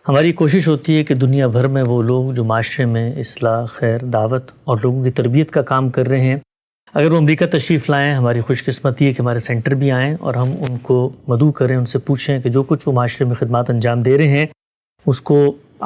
ہماری کوشش ہوتی ہے کہ دنیا بھر میں وہ لوگ جو معاشرے میں اصلاح، خیر، دعوت اور لوگوں کی تربیت کا کام کر رہے ہیں، اگر وہ امریکہ تشریف لائیں، ہماری خوش قسمتی ہے کہ ہمارے سینٹر بھی آئیں اور ہم ان کو مدعو کریں، ان سے پوچھیں کہ جو کچھ وہ معاشرے میں خدمات انجام دے رہے ہیں اس کو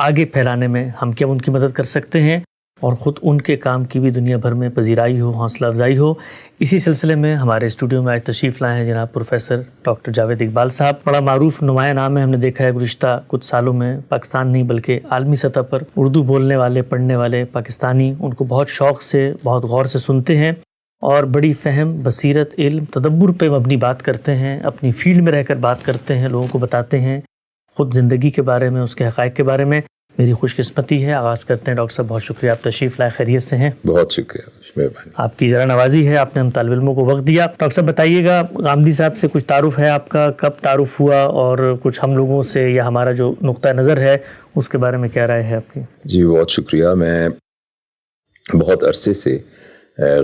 آگے پھیلانے میں ہم کیا ان کی مدد کر سکتے ہیں، اور خود ان کے کام کی بھی دنیا بھر میں پذیرائی ہو، حوصلہ افزائی ہو۔ اسی سلسلے میں ہمارے اسٹوڈیو میں آج تشریف لائے ہیں جناب پروفیسر ڈاکٹر جاوید اقبال صاحب۔ بڑا معروف نمایاں نام ہے، ہم نے دیکھا ہے گزشتہ کچھ سالوں میں پاکستان نہیں بلکہ عالمی سطح پر اردو بولنے والے، پڑھنے والے پاکستانی ان کو بہت شوق سے، بہت غور سے سنتے ہیں اور بڑی فہم، بصیرت، علم، تدبر پہ مبنی بات کرتے ہیں، اپنی فیلڈ میں رہ کر بات کرتے ہیں، لوگوں کو بتاتے ہیں خود زندگی کے بارے میں، اس کے حقائق کے بارے میں۔ میری خوش قسمتی ہے، آغاز کرتے ہیں ڈاکٹر صاحب، بہت شکریہ آپ تشریف لائے، خیریت سے ہیں؟ بہت شکریہ، مہربانی۔ آپ کی ذرا نوازی ہے، آپ نے ہم طالب علموں کو وقت دیا۔ ڈاکٹر صاحب بتائیے گا، غامدی صاحب سے کچھ تعارف ہے آپ کا؟ کب تعارف ہوا اور کچھ ہم لوگوں سے یا ہمارا جو نقطہ نظر ہے اس کے بارے میں کیا رائے ہے آپ کی؟ جی بہت شکریہ۔ میں بہت عرصے سے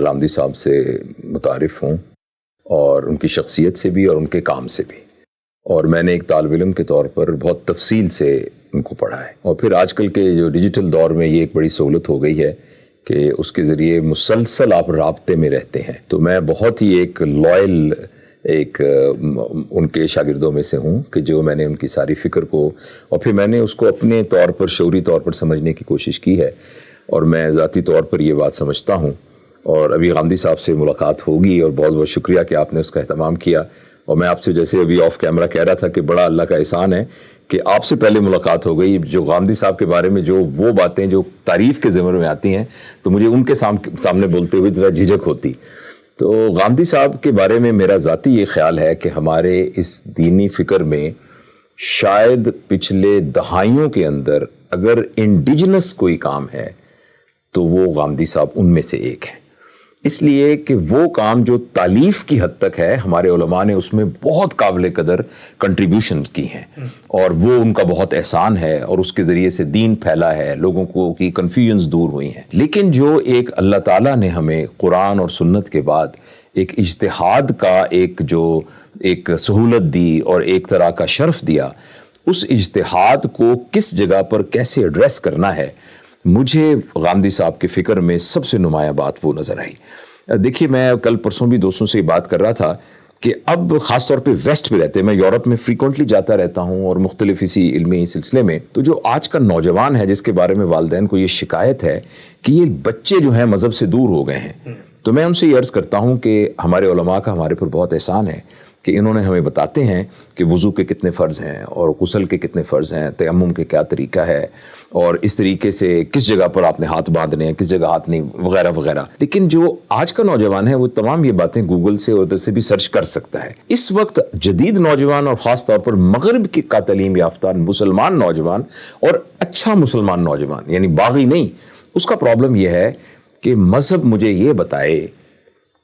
غامدی صاحب سے متعارف ہوں، اور ان کی شخصیت سے بھی اور ان کے کام سے بھی، اور میں نے ایک طالب علم کے طور پر بہت تفصیل سے ان کو پڑھا ہے۔ اور پھر آج کل کے جو ڈیجیٹل دور میں یہ ایک بڑی سہولت ہو گئی ہے کہ اس کے ذریعے مسلسل آپ رابطے میں رہتے ہیں، تو میں بہت ہی ایک لائل ان کے شاگردوں میں سے ہوں کہ جو میں نے ان کی ساری فکر کو، اور پھر میں نے اس کو اپنے طور پر شعوری طور پر سمجھنے کی کوشش کی ہے، اور میں ذاتی طور پر یہ بات سمجھتا ہوں۔ اور ابھی غامدی صاحب سے ملاقات ہوگی، اور بہت بہت شکریہ کہ آپ نے اس کا اہتمام کیا۔ اور میں آپ سے جیسے ابھی آف کیمرہ کہہ رہا تھا کہ بڑا اللہ کا احسان ہے کہ آپ سے پہلے ملاقات ہو گئی۔ جو غامدی صاحب کے بارے میں جو وہ باتیں جو تعریف کے ضمن میں آتی ہیں تو مجھے ان کے سامنے بولتے ہوئے ذرا جھجک ہوتی۔ تو غامدی صاحب کے بارے میں میرا ذاتی یہ خیال ہے کہ ہمارے اس دینی فکر میں شاید پچھلے دہائیوں کے اندر اگر انڈیجنس کوئی کام ہے تو وہ غامدی صاحب ان میں سے ایک ہیں، اس لیے کہ وہ کام جو تالیف کی حد تک ہے ہمارے علماء نے اس میں بہت قابل قدر کنٹریبیوشن کی ہیں، اور وہ ان کا بہت احسان ہے، اور اس کے ذریعے سے دین پھیلا ہے، لوگوں کو کی کنفیوژنز دور ہوئی ہیں۔ لیکن جو ایک اللہ تعالیٰ نے ہمیں قرآن اور سنت کے بعد ایک اجتہاد کا ایک سہولت دی اور ایک طرح کا شرف دیا، اس اجتہاد کو کس جگہ پر کیسے ایڈریس کرنا ہے، مجھے غامدی صاحب کے فکر میں سب سے نمایاں بات وہ نظر آئی۔ دیکھیے، میں کل پرسوں بھی دوستوں سے بات کر رہا تھا کہ اب خاص طور پہ ویسٹ میں رہتے ہیں، میں یورپ میں فریکوینٹلی جاتا رہتا ہوں اور مختلف اسی علمی سلسلے میں، تو جو آج کا نوجوان ہے جس کے بارے میں والدین کو یہ شکایت ہے کہ یہ بچے جو ہیں مذہب سے دور ہو گئے ہیں، تو میں ان سے یہ عرض کرتا ہوں کہ ہمارے علماء کا ہمارے پر بہت احسان ہے کہ انہوں نے ہمیں بتاتے ہیں کہ وضو کے کتنے فرض ہیں اور غسل کے کتنے فرض ہیں، تیمم کے کیا طریقہ ہے، اور اس طریقے سے کس جگہ پر آپ نے ہاتھ باندھنے ہیں، کس جگہ ہاتھ نہیں، وغیرہ وغیرہ۔ لیکن جو آج کا نوجوان ہے وہ تمام یہ باتیں گوگل سے اور ادھر سے بھی سرچ کر سکتا ہے۔ اس وقت جدید نوجوان اور خاص طور پر مغرب کا تعلیم یافتہ مسلمان نوجوان، اور اچھا مسلمان نوجوان یعنی باغی نہیں، اس کا پرابلم یہ ہے کہ مذہب مجھے یہ بتائے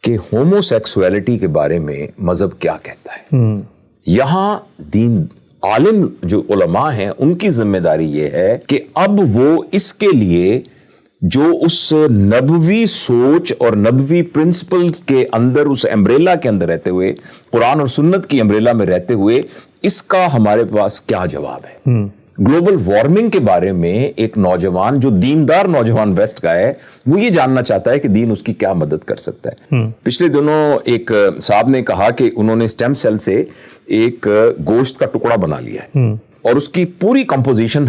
کہ ہومو سیکسویلٹی کے بارے میں مذہب کیا کہتا ہے۔ یہاں دین عالم جو علماء ہیں ان کی ذمہ داری یہ ہے کہ اب وہ اس کے لیے جو اس نبوی سوچ اور نبوی پرنسپلز کے اندر، اس امبریلا کے اندر رہتے ہوئے، قرآن اور سنت کی امبریلا میں رہتے ہوئے، اس کا ہمارے پاس کیا جواب ہے۔ گلوبل وارمنگ کے بارے میں ایک نوجوان جو دیندار نوجوان ویسٹ کا ہے، وہ یہ جاننا چاہتا ہے کہ دین اس کی کیا مدد کر سکتا ہے۔ پچھلے دنوں ایک صاحب نے کہا کہ انہوں نے سٹیم سیل سے ایک گوشت کا ٹکڑا بنا لیا ہے، اور اس کی پوری کمپوزیشن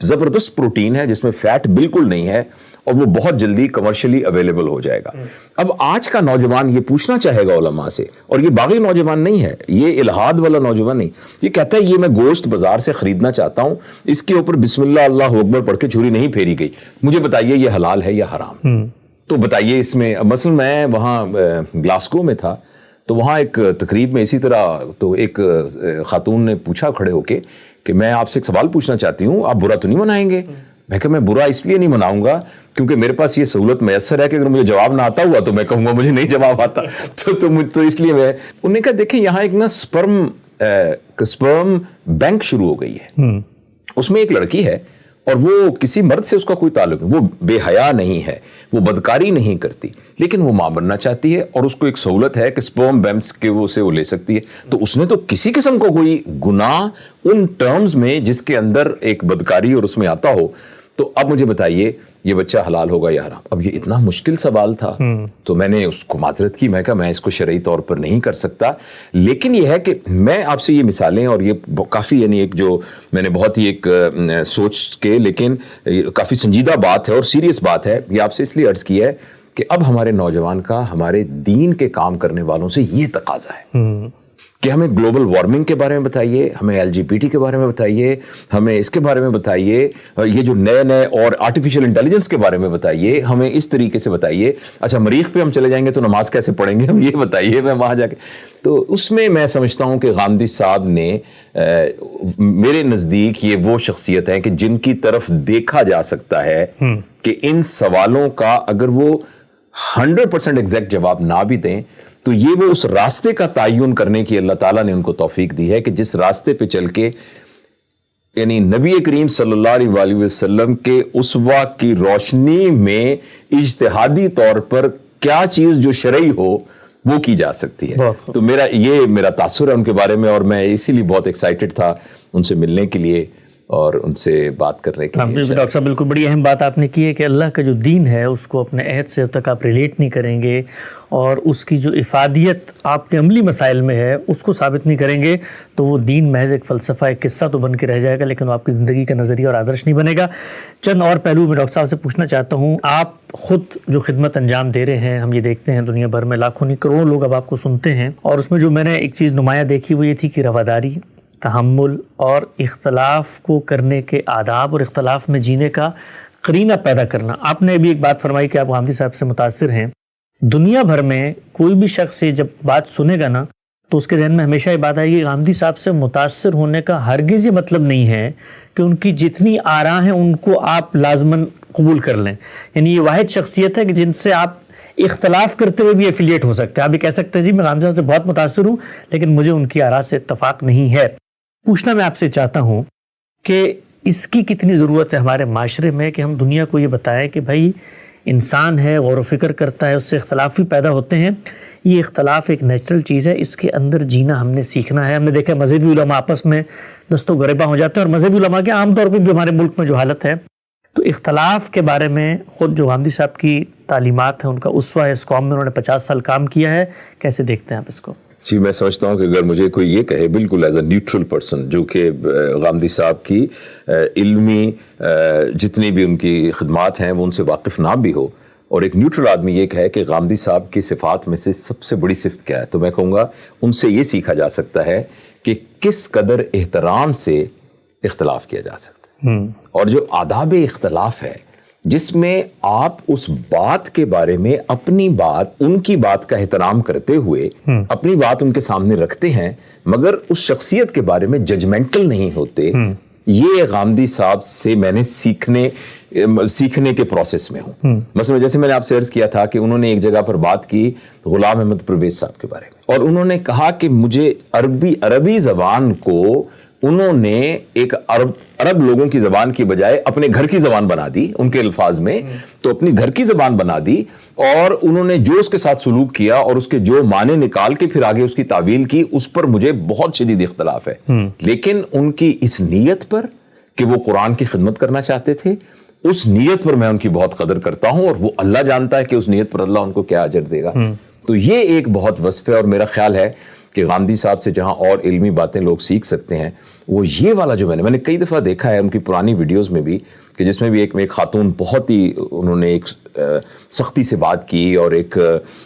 زبردست پروٹین ہے جس میں فیٹ بالکل نہیں ہے، اور وہ بہت جلدی کمرشلی اویلیبل ہو جائے گا۔ اب آج کا نوجوان یہ پوچھنا چاہے گا علماء سے، اور یہ باغی نوجوان نہیں ہے، یہ الہاد والا نوجوان نہیں، یہ کہتا ہے یہ میں گوشت بازار سے خریدنا چاہتا ہوں، اس کے اوپر بسم اللہ اللہ اکبر پڑھ کے چھری نہیں پھیری گئی، مجھے بتائیے یہ حلال ہے یا حرام؟ تو بتائیے اس میں، مثلا میں وہاں گلاسکو میں تھا، تو وہاں ایک تقریب میں اسی طرح تو ایک خاتون نے پوچھا کھڑے ہو کے کہ میں آپ سے ایک سوال پوچھنا چاہتی ہوں، آپ برا تو نہیں منائیں گے؟ میں کہا میں برا اس لیے نہیں مناؤں گا کیونکہ میرے پاس یہ سہولت میسر ہے کہ اگر مجھے جواب نہ آتا ہوا تو میں کہوں گا مجھے نہیں جواب آتا، تو اس لیے میں انہوں نے کہا دیکھیں یہاں ایک نا سپرم بینک شروع ہو گئی ہے، اس میں ایک لڑکی ہے، اور وہ کسی مرد سے اس کا کوئی تعلق نہیں, وہ بے حیا نہیں ہے, وہ بدکاری نہیں کرتی, لیکن وہ ماں بننا چاہتی ہے اور اس کو ایک سہولت ہے کہ سپرم بیمس کے وہ سے وہ لے سکتی ہے. تو اس نے تو کسی قسم کو کوئی گناہ ان ٹرمز میں جس کے اندر ایک بدکاری اور اس میں آتا ہو. تو اب مجھے بتائیے یہ بچہ حلال ہوگا یا حرام؟ اب یہ اتنا مشکل سوال تھا تو میں نے اس کو معذرت کی, میں کہا میں اس کو شرعی طور پر نہیں کر سکتا. لیکن یہ ہے کہ میں آپ سے یہ مثالیں, اور یہ کافی یعنی ایک جو میں نے بہت ہی ایک سوچ کے لیکن کافی سنجیدہ بات ہے اور سیریس بات ہے, یہ آپ سے اس لیے عرض کی ہے کہ اب ہمارے نوجوان کا ہمارے دین کے کام کرنے والوں سے یہ تقاضا ہے کہ ہمیں گلوبل وارمنگ کے بارے میں بتائیے, ہمیں LGBT کے بارے میں بتائیے, ہمیں اس کے بارے میں بتائیے, یہ جو نئے نئے اور آرٹیفیشل انٹیلیجنس کے بارے میں بتائیے, ہمیں اس طریقے سے بتائیے. اچھا مریخ پہ ہم چلے جائیں گے تو نماز کیسے پڑھیں گے, ہم یہ بتائیے. میں وہاں جا کے تو اس میں سمجھتا ہوں کہ غامدی صاحب نے میرے نزدیک یہ وہ شخصیت ہیں کہ جن کی طرف دیکھا جا سکتا ہے کہ ان سوالوں کا اگر وہ 100% ایگزیکٹ جواب نہ بھی دیں تو یہ وہ اس راستے کا تعین کرنے کی اللہ تعالیٰ نے ان کو توفیق دی ہے کہ جس راستے پہ چل کے یعنی نبی کریم صلی اللہ علیہ وسلم کے اسوہ کی روشنی میں اجتہادی طور پر کیا چیز جو شرعی ہو وہ کی جا سکتی ہے. تو میرا تاثر ہے ان کے بارے میں, اور میں اسی لیے بہت ایکسائٹڈ تھا ان سے ملنے کے لیے اور ان سے بات کرنے کے لیے. ڈاکٹر صاحب بالکل بڑی اہم بات آپ نے کی ہے کہ اللہ کا جو دین ہے اس کو اپنے عہد سے جب تک آپ ریلیٹ نہیں کریں گے اور اس کی جو افادیت آپ کے عملی مسائل میں ہے اس کو ثابت نہیں کریں گے تو وہ دین محض ایک فلسفہ, ایک قصہ تو بن کے رہ جائے گا, لیکن وہ آپ کی زندگی کا نظریہ اور آدرش نہیں بنے گا. چند اور پہلو میں ڈاکٹر صاحب سے پوچھنا چاہتا ہوں. آپ خود جو خدمت انجام دے رہے ہیں, ہم یہ دیکھتے ہیں دنیا بھر میں لاکھوں نہیں کروڑوں لوگ اب آپ کو سنتے ہیں, اور اس میں جو میں نے ایک چیز نمایاں دیکھی وہ یہ تھی کہ رواداری, تحمل اور اختلاف کو کرنے کے آداب اور اختلاف میں جینے کا قرینہ پیدا کرنا. آپ نے بھی ایک بات فرمائی کہ آپ غامدی صاحب سے متاثر ہیں. دنیا بھر میں کوئی بھی شخص جب بات سنے گا نا تو اس کے ذہن میں ہمیشہ یہ بات آئے گی غامدی صاحب سے متاثر ہونے کا ہرگز یہ مطلب نہیں ہے کہ ان کی جتنی آراء ہیں ان کو آپ لازماً قبول کر لیں. یعنی یہ واحد شخصیت ہے کہ جن سے آپ اختلاف کرتے ہوئے بھی ایفیلیٹ ہو سکتے ہیں. آپ یہ کہہ سکتے ہیں جی میں غامدی صاحب سے بہت متاثر ہوں لیکن مجھے ان کی آراء سے اتفاق نہیں ہے. پوچھنا میں آپ سے چاہتا ہوں کہ اس کی کتنی ضرورت ہے ہمارے معاشرے میں کہ ہم دنیا کو یہ بتائیں کہ بھائی انسان ہے, غور و فکر کرتا ہے, اس سے اختلاف بھی پیدا ہوتے ہیں. یہ اختلاف ایک نیچرل چیز ہے, اس کے اندر جینا ہم نے سیکھنا ہے. ہم نے دیکھا مذہبی علماء آپس میں دست و گریباں ہو جاتے ہیں, اور مذہبی علماء کے عام طور پہ بھی ہمارے ملک میں جو حالت ہے. تو اختلاف کے بارے میں خود جو غامدی صاحب کی تعلیمات ہیں, ان کا اسوہ ہے, اس قوم میں انہوں نے 50 سال کام کیا ہے, کیسے دیکھتے ہیں آپ اس کو؟ جی میں سمجھتا ہوں کہ اگر مجھے کوئی یہ کہے بالکل ایز اے نیوٹرل پرسن جو کہ غامدی صاحب کی علمی جتنی بھی ان کی خدمات ہیں وہ ان سے واقف نہ بھی ہو, اور ایک نیوٹرل آدمی یہ کہے کہ غامدی صاحب کی صفات میں سے سب سے بڑی صفت کیا ہے, تو میں کہوں گا ان سے یہ سیکھا جا سکتا ہے کہ کس قدر احترام سے اختلاف کیا جا سکتا ہے. اور جو آداب اختلاف ہے جس میں آپ اس بات کے بارے میں اپنی بات ان کی بات کا احترام کرتے ہوئے اپنی بات ان کے سامنے رکھتے ہیں مگر اس شخصیت کے بارے میں ججمنٹل نہیں ہوتے, یہ غامدی صاحب سے میں نے سیکھنے کے پروسیس میں ہوں. مثلا جیسے میں نے آپ سے عرض کیا تھا کہ انہوں نے ایک جگہ پر بات کی غلام احمد پرویز صاحب کے بارے میں, اور انہوں نے کہا کہ مجھے عربی زبان کو انہوں نے ایک عرب لوگوں کی زبان کی بجائے اپنے گھر کی زبان بنا دی, ان کے الفاظ میں تو اپنی گھر کی زبان بنا دی, اور انہوں نے جو اس کے ساتھ سلوک کیا اور اس کے جو معنی نکال کے پھر آگے اس کی تعویل کی, اس پر مجھے بہت شدید اختلاف ہے. لیکن ان کی اس نیت پر کہ وہ قرآن کی خدمت کرنا چاہتے تھے, اس نیت پر میں ان کی بہت قدر کرتا ہوں, اور وہ اللہ جانتا ہے کہ اس نیت پر اللہ ان کو کیا اجر دے گا. تو یہ ایک بہت وصف ہے, اور میرا خیال ہے کہ غامدی صاحب سے جہاں اور علمی باتیں لوگ سیکھ سکتے ہیں وہ یہ والا جو میں نے کئی دفعہ دیکھا ہے ان کی پرانی ویڈیوز میں بھی, کہ جس میں بھی ایک خاتون بہت ہی انہوں نے ایک سختی سے بات کی اور ایک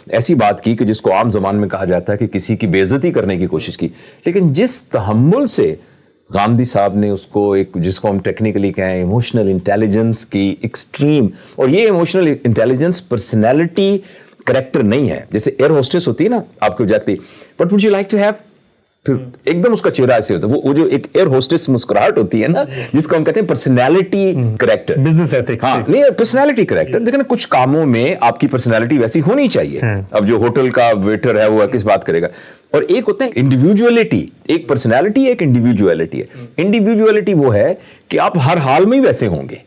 ایسی بات کی کہ جس کو عام زبان میں کہا جاتا ہے کہ کسی کی بے عزتی کرنے کی کوشش کی, لیکن جس تحمل سے غامدی صاحب نے اس کو ایک جس کو ہم ٹیکنیکلی کہیں ایموشنل انٹیلیجنس کی ایکسٹریم, اور یہ ایموشنل انٹیلیجنس پرسنالٹی کریکٹر نہیں ہے. جیسے ایئر ہوسٹس ہوتی ہے نا, آپ کو جاتی what would you like to have, پھر ایک دم اس کا چہرہ ایسے ہوتا ہے, وہ جو ایک ایئر ہوسٹس مسکراہٹ ہوتی ہے نا, جس کو ہم کہتے ہیں پرسنالٹی کریکٹر, بزنس ایتھکس. ہاں نہیں پرسنالٹی کریکٹر. دیکھیں نا کچھ کاموں میں آپ کی پرسنالٹی ویسی ہونی چاہیے. اب جو ہوٹل کا ویٹر ہے وہ کس بات کرے گا, اور ایک ہوتا ہے انڈیویجولیٹی, ایک پرسنالٹی ایک انڈیویجولیٹی ہے. انڈیویجولیٹی وہ ہے کہ آپ ہر حال میں ہی ویسے ہوں گے.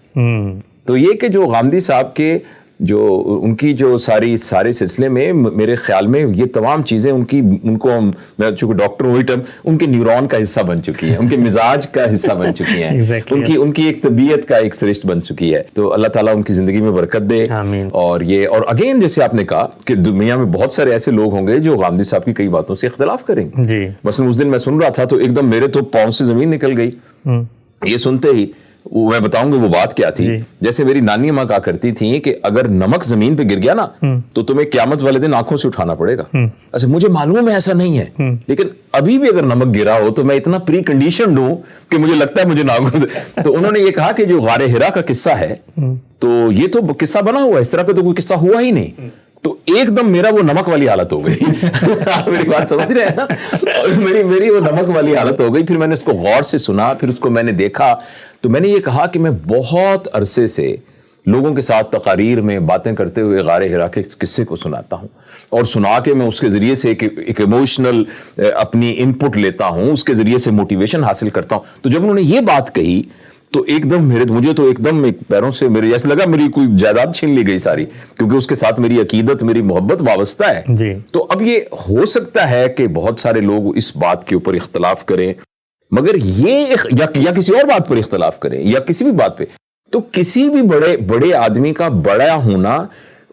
تو یہ کہ جو غامدی صاحب کے جو ان کی جو سارے سلسلے میں میرے خیال میں یہ تمام چیزیں ان کو میں چونکہ ڈاکٹر وہی ٹائم ان کے نیورون کا حصہ بن چکی ہیں, ان کے مزاج کا حصہ بن چکی ہیں, ان کی ایک طبیعت کا ایک سرشت بن چکی ہے. تو اللہ تعالیٰ ان کی زندگی میں برکت دے. اور اگین جیسے آپ نے کہا کہ دنیا میں بہت سارے ایسے لوگ ہوں گے جو غامدی صاحب کی کئی باتوں سے اختلاف کریں گے. مثلا اس دن میں سن رہا تھا تو ایک دم میرے تو پاؤں سے زمین نکل گئی یہ سنتے ہی. میں بتاؤں گا وہ بات کیا تھی. جیسے میری نانی ماں کہا کرتی تھی کہ اگر نمک زمین پہ گر گیا نا تو تمہیں قیامت والے دن آنکھوں سے اٹھانا پڑے گا. اچھا مجھے معلوم ہے ایسا نہیں ہے, لیکن ابھی بھی اگر نمک گرا ہو تو میں اتنا پری کنڈیشنڈ ہوں کہ مجھے لگتا ہے مجھے ناگو. تو انہوں نے یہ کہا کہ جو غار ہرا کا قصہ ہے تو یہ تو قصہ بنا ہوا ہے, اس طرح کا تو کوئی قصہ ہوا ہی نہیں. تو ایک دم میرا وہ نمک والی حالت ہو گئی. میری بات سمجھ رہے ہیں نا, میری وہ نمک والی حالت ہو گئی. پھر میں نے اس کو غور سے سنا, پھر اس کو میں نے دیکھا, تو میں نے یہ کہا کہ میں بہت عرصے سے لوگوں کے ساتھ تقاریر میں باتیں کرتے ہوئے غار ہرا کے قصے کو سناتا ہوں, اور سنا کے میں اس کے ذریعے سے ایک ایموشنل اپنی ان پٹ لیتا ہوں, اس کے ذریعے سے موٹیویشن حاصل کرتا ہوں. تو جب انہوں نے یہ بات کہی تو ایک دم مجھے تو ایک دم پیروں سے میرے ایسا لگا میری کوئی جائیداد چھین لی گئی ساری, کیونکہ اس کے ساتھ میری عقیدت میری محبت وابستہ ہے. تو اب یہ ہو سکتا ہے کہ بہت سارے لوگ اس بات کے اوپر اختلاف کریں, مگر یہ یا کسی اور بات پر اختلاف کریں یا کسی بھی بات پہ, تو کسی بھی بڑے آدمی کا بڑا ہونا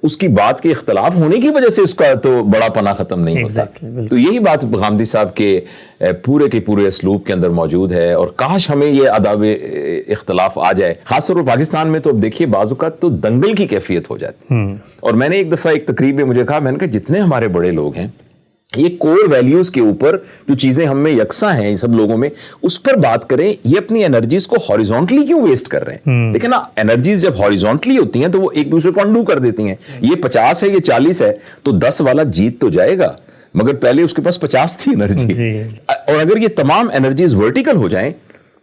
اس کی بات کے اختلاف ہونے کی وجہ سے اس کا تو بڑا پناہ ختم نہیں ہوتا. تو یہی بات غامدی صاحب کے پورے اسلوب کے اندر موجود ہے, اور کاش ہمیں یہ آداب اختلاف آ جائے. خاص طور پر پاکستان میں تو اب دیکھیے بعض اوقات تو دنگل کی کیفیت ہو جاتی. اور میں نے ایک دفعہ ایک تقریب میں مجھے کہا, میں نے کہا جتنے ہمارے بڑے لوگ ہیں یہ کور ویلیوز کے اوپر جو چیزیں ہم میں یکساں ہیں سب لوگوں میں, اس پر بات کریں. یہ اپنی انرجیز کو ہاریزونٹلی کیوں ویسٹ کر رہے ہیں؟ دیکھیں نا, انرجیز جب ہاریزونٹلی ہوتی ہیں تو وہ ایک دوسرے کو انڈو کر دیتی ہیں. یہ 50 ہے یہ 40 ہے تو 10 والا جیت تو جائے گا, مگر پہلے اس کے پاس 50 تھی انرجی. اور اگر یہ تمام انرجیز ورٹیکل ہو جائیں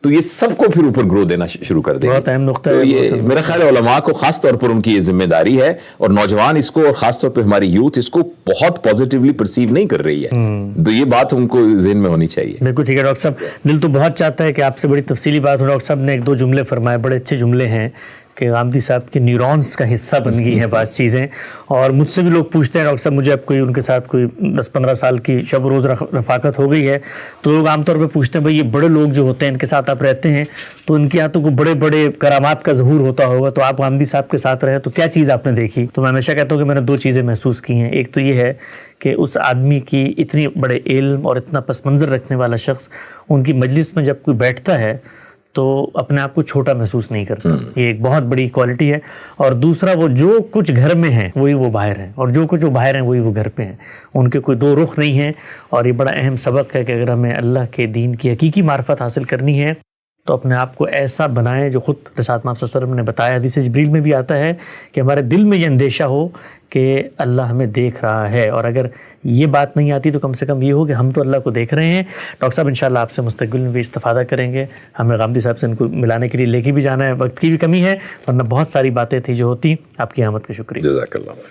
تو یہ سب کو پھر اوپر گرو دینا شروع کر دیں. بہت اہم نقطہ ہے. یہ میرا خیال ہے علماء کو خاص طور پر ان کی یہ ذمہ داری ہے, اور نوجوان اس کو اور خاص طور پہ ہماری یوتھ اس کو بہت پازیٹیولی پرسیو نہیں کر رہی ہے. تو یہ بات ان کو ذہن میں ہونی چاہیے. بالکل ٹھیک ہے ڈاکٹر صاحب, دل تو بہت چاہتا ہے کہ آپ سے بڑی تفصیلی بات ہو. ڈاکٹر صاحب نے 1-2 جملے فرمائے, بڑے اچھے جملے ہیں کہ غامدی صاحب کے نیورونز کا حصہ بن گئی ہیں بعض چیزیں. اور مجھ سے بھی لوگ پوچھتے ہیں ڈاکٹر صاحب مجھے اب ان کے ساتھ کوئی 10-15 سال کی شب روز رفاقت ہو گئی ہے, تو لوگ عام طور پہ پوچھتے ہیں بھائی یہ بڑے لوگ جو ہوتے ہیں ان کے ساتھ آپ رہتے ہیں تو ان کے یہاں تو کوئی بڑے کرامات کا ظہور ہوتا ہوگا, تو آپ غامدی صاحب کے ساتھ رہے تو کیا چیز آپ نے دیکھی؟ تو میں ہمیشہ کہتا ہوں کہ میں نے 2 چیزیں محسوس کی ہیں. ایک تو یہ ہے کہ اس آدمی کی اتنی بڑے علم اور اتنا پس منظر رکھنے والا شخص ان کی مجلس میں جب کوئی بیٹھتا ہے تو اپنے آپ کو چھوٹا محسوس نہیں کرتا. یہ ایک بہت بڑی کوالٹی ہے. اور دوسرا, وہ جو کچھ گھر میں ہیں وہی وہ باہر ہیں, اور جو کچھ وہ باہر ہیں وہی وہ گھر پہ ہیں. ان کے کوئی 2 رخ نہیں ہیں. اور یہ بڑا اہم سبق ہے کہ اگر ہمیں اللہ کے دین کی حقیقی معرفت حاصل کرنی ہے تو اپنے آپ کو ایسا بنائیں جو خود رسالت مآب صلی اللہ علیہ وسلم نے بتایا. حدیث جبریل میں بھی آتا ہے کہ ہمارے دل میں یہ اندیشہ ہو کہ اللہ ہمیں دیکھ رہا ہے, اور اگر یہ بات نہیں آتی تو کم سے کم یہ ہو کہ ہم تو اللہ کو دیکھ رہے ہیں. ڈاکٹر صاحب انشاءاللہ آپ سے مستقبل میں بھی استفادہ کریں گے. ہمیں غامدی صاحب سے ان کو ملانے کے لیے لے کے بھی جانا ہے, وقت کی بھی کمی ہے, ورنہ بہت ساری باتیں تھیں جو ہوتی. آپ کی آمد کا شکریہ. جزاک اللہ.